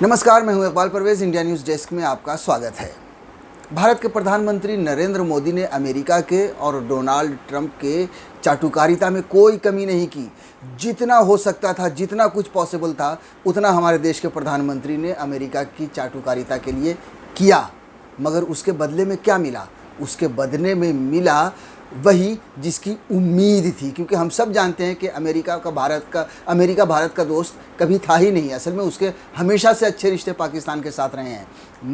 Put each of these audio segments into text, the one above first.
नमस्कार, मैं हूं Iqbal Parvez. India news desk में आपका स्वागत है। भारत के प्रधानमंत्री नरेंद्र मोदी ने अमेरिका के और डोनाल्ड ट्रंप के चाटुकारिता में कोई कमी नहीं की। जितना हो सकता था, जितना कुछ पॉसिबल था, उतना हमारे देश के प्रधानमंत्री ने अमेरिका की चाटुकारिता के लिए किया। मगर उसके बदले में क्या मिला? उसके बदले में मिला वही जिसकी उम्मीद थी, क्योंकि हम सब जानते हैं कि अमेरिका भारत का दोस्त कभी था ही नहीं। असल में उसके हमेशा से अच्छे रिश्ते पाकिस्तान के साथ रहे हैं।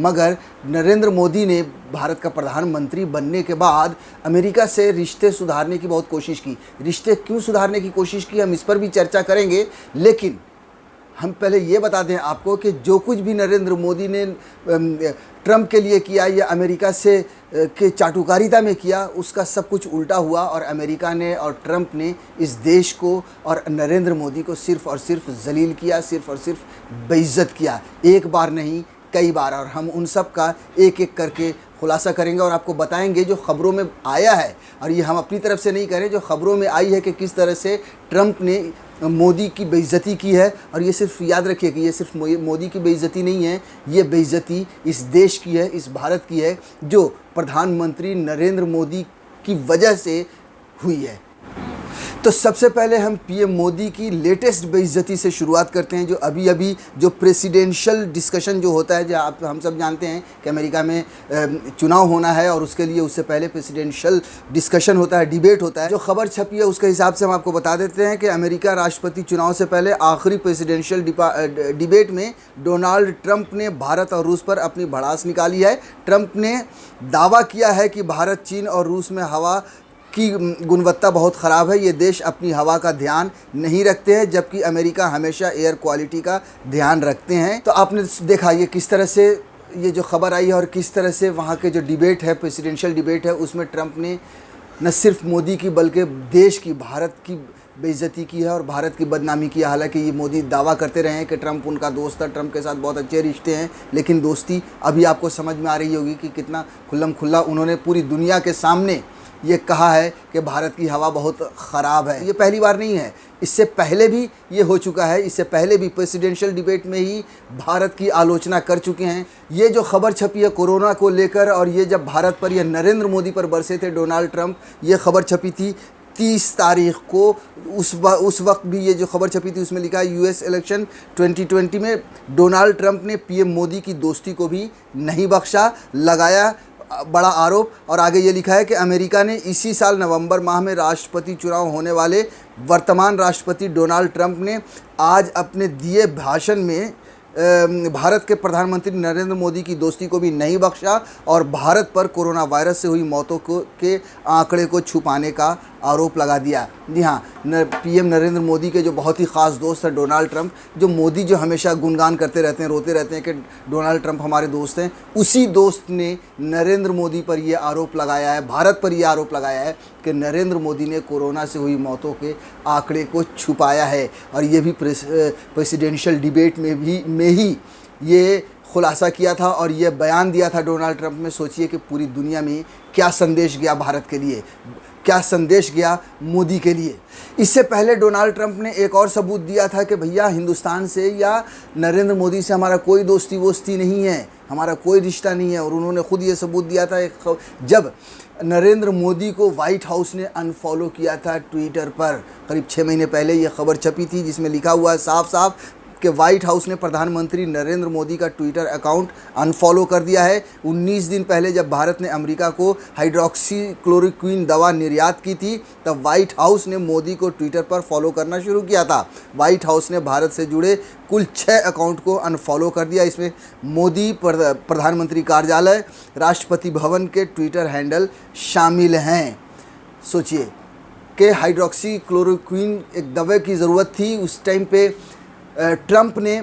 मगर नरेंद्र मोदी ने भारत का प्रधानमंत्री बनने के बाद अमेरिका से रिश्ते सुधारने की बहुत कोशिश की। रिश्ते क्यों सुधारने की कोशिश की, हम इस पर भी चर्चा करेंगे। लेकिन हम पहले ये बता दें आपको कि जो कुछ भी नरेंद्र मोदी ने ट्रंप के लिए किया या अमेरिका से के चाटुकारिता में किया, उसका सब कुछ उल्टा हुआ। और अमेरिका ने और ट्रंप ने इस देश को और नरेंद्र मोदी को सिर्फ़ और सिर्फ जलील किया, सिर्फ़ और सिर्फ बेइज्जत किया। एक बार नहीं, कई बार। और हम उन सब का एक एक करके खुलासा करेंगे और आपको बताएंगे जो ख़बरों में आया है। और ये हम अपनी तरफ से नहीं करें, जो ख़बरों में आई है कि किस तरह से ट्रंप ने मोदी की बेइज्जती की है। और ये सिर्फ याद रखिए कि ये सिर्फ मोदी की बेइज्जती नहीं है, ये बेइज्जती इस देश की है, इस भारत की है, जो प्रधानमंत्री नरेंद्र मोदी की वजह से हुई है। तो सबसे पहले हम पीएम मोदी की लेटेस्ट बेइज्जती से शुरुआत करते हैं। जो अभी जो प्रेसिडेंशियल डिस्कशन जो होता है, जहाँ हम सब जानते हैं कि अमेरिका में चुनाव होना है और उसके लिए उससे पहले प्रेसिडेंशियल डिस्कशन होता है, डिबेट होता है। जो खबर छपी है उसके हिसाब से हम आपको बता देते हैं कि अमेरिका राष्ट्रपति चुनाव से पहले आखिरी प्रेसिडेंशियल डिबेट में डोनाल्ड ट्रंप ने भारत और रूस पर अपनी भड़ास निकाली है। ट्रंप ने दावा किया है कि भारत, चीन और रूस में हवा की गुणवत्ता बहुत ख़राब है। ये देश अपनी हवा का ध्यान नहीं रखते हैं, जबकि अमेरिका हमेशा एयर क्वालिटी का ध्यान रखते हैं। तो आपने देखा ये किस तरह से ये जो खबर आई है और किस तरह से वहाँ के जो डिबेट है, प्रेसिडेंशियल डिबेट है, उसमें ट्रंप ने न सिर्फ मोदी की बल्कि देश की, भारत की बेइज्जती की है और भारत की बदनामी की है। हालांकि ये मोदी दावा करते रहे हैं कि ट्रंप उनका दोस्त था, ट्रंप के साथ बहुत अच्छे रिश्ते हैं, लेकिन दोस्ती अभी आपको समझ में आ रही होगी कि कितना खुल्लम खुल्ला उन्होंने पूरी दुनिया के सामने ये कहा है कि भारत की हवा बहुत ख़राब है। ये पहली बार नहीं है, इससे पहले भी ये हो चुका है। इससे पहले भी प्रेसिडेंशियल डिबेट में ही भारत की आलोचना कर चुके हैं। ये जो खबर छपी है कोरोना को लेकर, और ये जब भारत पर, यह नरेंद्र मोदी पर बरसे थे डोनाल्ड ट्रंप, ये खबर छपी थी 30 तारीख को। उस वक्त भी ये जो खबर छपी थी उसमें लिखा है यूएस इलेक्शन 2020 में डोनाल्ड ट्रंप ने पीएम मोदी की दोस्ती को भी नहीं बख्शा, लगाया बड़ा आरोप। और आगे ये लिखा है कि अमेरिका ने इसी साल नवंबर माह में राष्ट्रपति चुनाव होने वाले वर्तमान राष्ट्रपति डोनाल्ड ट्रंप ने आज अपने दिए भाषण में भारत के प्रधानमंत्री नरेंद्र मोदी की दोस्ती को भी नहीं बख्शा और भारत पर कोरोना वायरस से हुई मौतों के आंकड़े को छुपाने का आरोप लगा दिया। जी हाँ, पीएम नरेंद्र मोदी के जो बहुत ही ख़ास दोस्त हैं डोनाल्ड ट्रंप, जो मोदी जो हमेशा गुणगान करते रहते हैं, रोते रहते हैं कि डोनाल्ड ट्रंप हमारे दोस्त हैं, उसी दोस्त ने नरेंद्र मोदी पर यह आरोप लगाया है, भारत पर यह आरोप लगाया है कि नरेंद्र मोदी ने कोरोना से हुई मौतों के आंकड़े को छुपाया है। और ये भी प्रेसिडेंशियल डिबेट में ही ये खुलासा किया था और ये बयान दिया था डोनाल्ड ट्रंप ने। सोचिए कि पूरी दुनिया में क्या संदेश गया भारत के लिए, क्या संदेश गया मोदी के लिए। इससे पहले डोनाल्ड ट्रंप ने एक और सबूत दिया था कि भैया हिंदुस्तान से या नरेंद्र मोदी से हमारा कोई दोस्ती वोस्ती नहीं है, हमारा कोई रिश्ता नहीं है। और उन्होंने खुद ये सबूत दिया था जब नरेंद्र मोदी को व्हाइट हाउस ने अनफॉलो किया था ट्विटर पर। करीब 6 महीने पहले ये खबर छपी थी जिसमें लिखा हुआ है साफ साफ कि व्हाइट हाउस ने प्रधानमंत्री नरेंद्र मोदी का ट्विटर अकाउंट अनफॉलो कर दिया है। 19 दिन पहले जब भारत ने अमेरिका को हाइड्रोक्सीक्लोरोक्विन दवा निर्यात की थी, तब व्हाइट हाउस ने मोदी को ट्विटर पर फॉलो करना शुरू किया था। व्हाइट हाउस ने भारत से जुड़े कुल 6 अकाउंट को अनफॉलो कर दिया। इसमें मोदी, प्रधानमंत्री कार्यालय, राष्ट्रपति भवन के ट्विटर हैंडल शामिल हैं। सोचिए कि हाइड्रोक्सीक्लोरोक्विन एक दवा की ज़रूरत थी, उस टाइम पे ट्रंप ने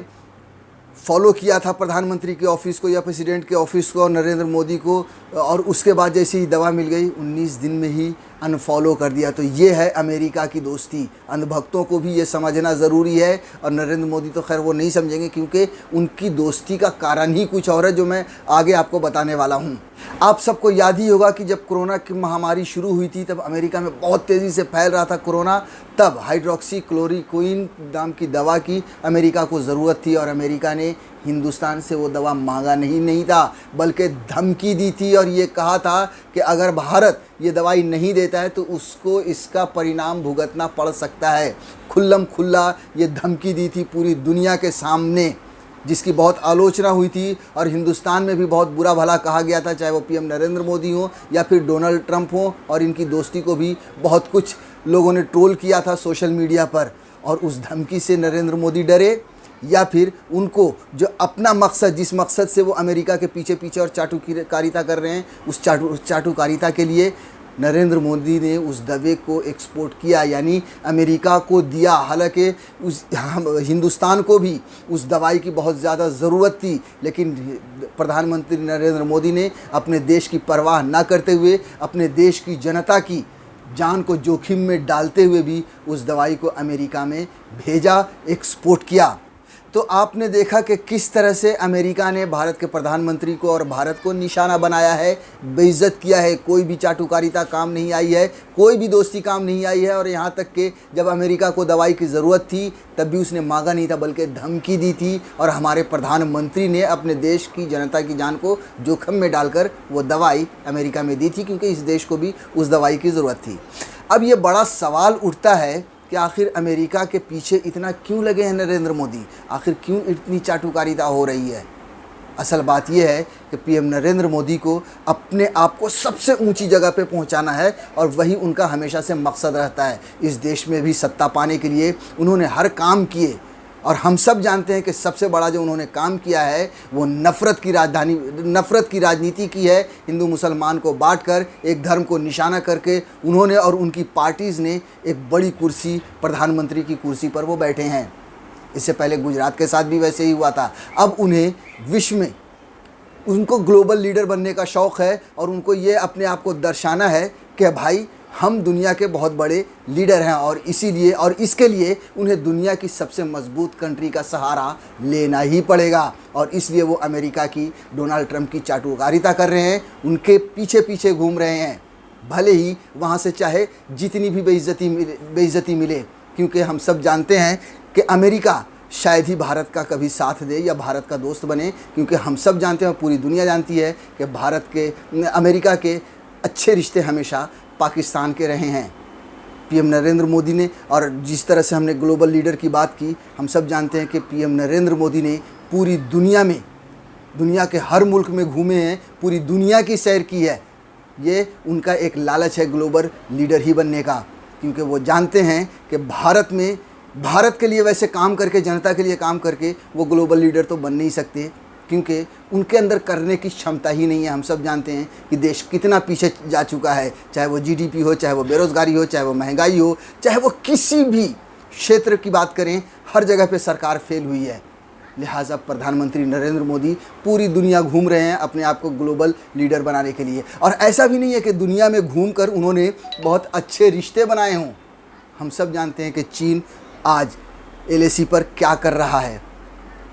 फॉलो किया था प्रधानमंत्री के ऑफिस को या प्रेसिडेंट के ऑफिस को और नरेंद्र मोदी को, और उसके बाद जैसे ही दवा मिल गई 19 दिन में ही अनफॉलो कर दिया। तो ये है अमेरिका की दोस्ती। अंधभक्तों को भी ये समझना ज़रूरी है और नरेंद्र मोदी तो खैर वो नहीं समझेंगे, क्योंकि उनकी दोस्ती का कारण ही कुछ और है, जो मैं आगे आपको बताने वाला हूँ। आप सबको याद ही होगा कि जब कोरोना की महामारी शुरू हुई थी, तब अमेरिका में बहुत तेज़ी से फैल रहा था कोरोना, तब हाइड्रोक्सीक्लोरोक्विन नाम की दवा की अमेरिका को ज़रूरत थी और अमेरिका ने हिंदुस्तान से वो दवा मांगा नहीं था, बल्कि धमकी दी थी और ये कहा था कि अगर भारत ये दवाई नहीं देता है तो उसको इसका परिणाम भुगतना पड़ सकता है। खुल्लम खुल्ला ये धमकी दी थी पूरी दुनिया के सामने, जिसकी बहुत आलोचना हुई थी और हिंदुस्तान में भी बहुत बुरा भला कहा गया था, चाहे वो पीएम नरेंद्र मोदी हो या फिर डोनाल्ड ट्रंप हो। और इनकी दोस्ती को भी बहुत कुछ लोगों ने ट्रोल किया था सोशल मीडिया पर। और उस धमकी से नरेंद्र मोदी डरे या फिर उनको जो अपना मकसद, जिस मकसद से वो अमेरिका के पीछे पीछे और चाटुकारिता कर रहे हैं, उस चाटुकारिता के लिए नरेंद्र मोदी ने उस दवे को एक्सपोर्ट किया, यानी अमेरिका को दिया। हालांकि उस हिंदुस्तान को भी उस दवाई की बहुत ज़्यादा ज़रूरत थी, लेकिन प्रधानमंत्री नरेंद्र मोदी ने अपने देश की परवाह ना करते हुए, अपने देश की जनता की जान को जोखिम में डालते हुए भी उस दवाई को अमेरिका में भेजा, एक्सपोर्ट किया। तो आपने देखा कि किस तरह से अमेरिका ने भारत के प्रधानमंत्री को और भारत को निशाना बनाया है, बेइज्जत किया है। कोई भी चाटुकारिता काम नहीं आई है, कोई भी दोस्ती काम नहीं आई है। और यहाँ तक कि जब अमेरिका को दवाई की ज़रूरत थी तब भी उसने मांगा नहीं था, बल्कि धमकी दी थी। और हमारे प्रधानमंत्री ने अपने देश की जनता की जान को जोखिम में डालकर वो दवाई अमेरिका में दी थी, क्योंकि इस देश को भी उस दवाई की ज़रूरत थी। अब ये बड़ा सवाल उठता है कि आखिर अमेरिका के पीछे इतना क्यों लगे हैं नरेंद्र मोदी, आखिर क्यों इतनी चाटुकारिता हो रही है। असल बात यह है कि पीएम नरेंद्र मोदी को अपने आप को सबसे ऊंची जगह पे पहुंचाना है और वही उनका हमेशा से मकसद रहता है। इस देश में भी सत्ता पाने के लिए उन्होंने हर काम किए और हम सब जानते हैं कि सबसे बड़ा जो उन्होंने काम किया है वो नफ़रत की राजनीति की है। हिंदू मुसलमान को बांटकर एक धर्म को निशाना करके उन्होंने और उनकी पार्टीज़ ने एक बड़ी कुर्सी, प्रधानमंत्री की कुर्सी पर वो बैठे हैं। इससे पहले गुजरात के साथ भी वैसे ही हुआ था। अब उन्हें विश्व में, उनको ग्लोबल लीडर बनने का शौक़ है और उनको ये अपने आप को दर्शाना है कि भाई हम दुनिया के बहुत बड़े लीडर हैं। और इसीलिए और इसके लिए उन्हें दुनिया की सबसे मजबूत कंट्री का सहारा लेना ही पड़ेगा। और इसलिए वो अमेरिका की, डोनाल्ड ट्रंप की चाटुकारिता कर रहे हैं, उनके पीछे पीछे घूम रहे हैं, भले ही वहाँ से चाहे जितनी भी बेइज्जती मिले। क्योंकि हम सब जानते हैं कि अमेरिका शायद ही भारत का कभी साथ दे या भारत का दोस्त बने, क्योंकि हम सब जानते हैं, पूरी दुनिया जानती है कि अमेरिका के अच्छे रिश्ते हमेशा पाकिस्तान के रहे हैं। पीएम नरेंद्र मोदी ने, और जिस तरह से हमने ग्लोबल लीडर की बात की, हम सब जानते हैं कि पीएम नरेंद्र मोदी ने पूरी दुनिया में, दुनिया के हर मुल्क में घूमे हैं, पूरी दुनिया की सैर की है। ये उनका एक लालच है ग्लोबल लीडर ही बनने का, क्योंकि वो जानते हैं कि भारत के लिए वैसे काम करके, जनता के लिए काम करके वो ग्लोबल लीडर तो बन नहीं सकते, क्योंकि उनके अंदर करने की क्षमता ही नहीं है। हम सब जानते हैं कि देश कितना पीछे जा चुका है, चाहे वो जीडीपी हो, चाहे वो बेरोज़गारी हो, चाहे वो महंगाई हो, चाहे वो किसी भी क्षेत्र की बात करें, हर जगह पे सरकार फेल हुई है। लिहाजा प्रधानमंत्री नरेंद्र मोदी पूरी दुनिया घूम रहे हैं अपने आप को ग्लोबल लीडर बनाने के लिए। और ऐसा भी नहीं है कि दुनिया में घूमकर उन्होंने बहुत अच्छे रिश्ते बनाए हों। हम सब जानते हैं कि चीन आज एलएसी पर क्या कर रहा है,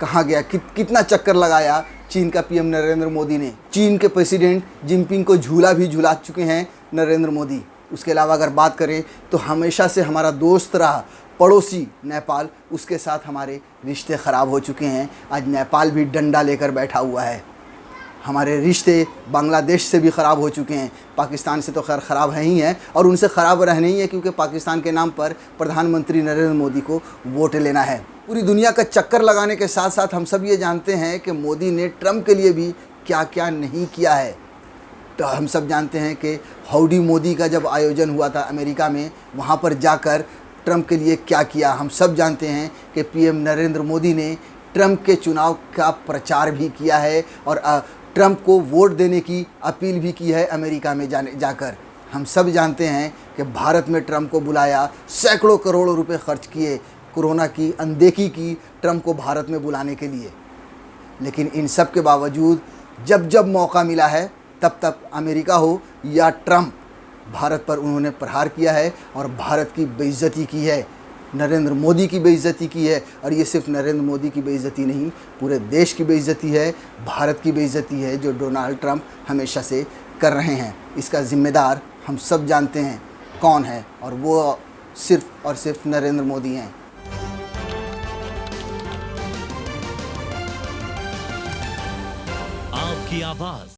कहाँ गया, कितना चक्कर लगाया चीन का पीएम नरेंद्र मोदी ने। चीन के प्रेसिडेंट जिनपिंग को झूला भी झुला चुके हैं नरेंद्र मोदी। उसके अलावा अगर बात करें तो हमेशा से हमारा दोस्त रहा पड़ोसी नेपाल, उसके साथ हमारे रिश्ते ख़राब हो चुके हैं। आज नेपाल भी डंडा लेकर बैठा हुआ है। हमारे रिश्ते बांग्लादेश से भी ख़राब हो चुके हैं। पाकिस्तान से तो खैर ख़राब है ही हैं और उनसे ख़राब रहने ही है, क्योंकि पाकिस्तान के नाम पर प्रधानमंत्री नरेंद्र मोदी को वोट लेना है। पूरी दुनिया का चक्कर लगाने के साथ साथ हम सब ये जानते हैं कि मोदी ने ट्रंप के लिए भी क्या क्या नहीं किया है। तो हम सब जानते हैं कि हाउडी मोदी का जब आयोजन हुआ था अमेरिका में, वहाँ पर जाकर ट्रंप के लिए क्या किया। हम सब जानते हैं कि पीएम नरेंद्र मोदी ने ट्रंप के चुनाव का प्रचार भी किया है और ट्रंप को वोट देने की अपील भी की है अमेरिका में जाकर। हम सब जानते हैं कि भारत में ट्रंप को बुलाया, सैकड़ों करोड़ों रुपए खर्च किए, कोरोना की अनदेखी की ट्रंप को भारत में बुलाने के लिए। लेकिन इन सब के बावजूद जब जब मौका मिला है तब अमेरिका हो या ट्रंप, भारत पर उन्होंने प्रहार किया है और भारत की बेइज्जती की है, नरेंद्र मोदी की बेइज्जती की है। और ये सिर्फ नरेंद्र मोदी की बेइज्जती नहीं, पूरे देश की बेइज्जती है, भारत की बेइज्जती है, जो डोनाल्ड ट्रंप हमेशा से कर रहे हैं। इसका ज़िम्मेदार हम सब जानते हैं कौन है, और वो सिर्फ और सिर्फ नरेंद्र मोदी हैं। आपकी आवाज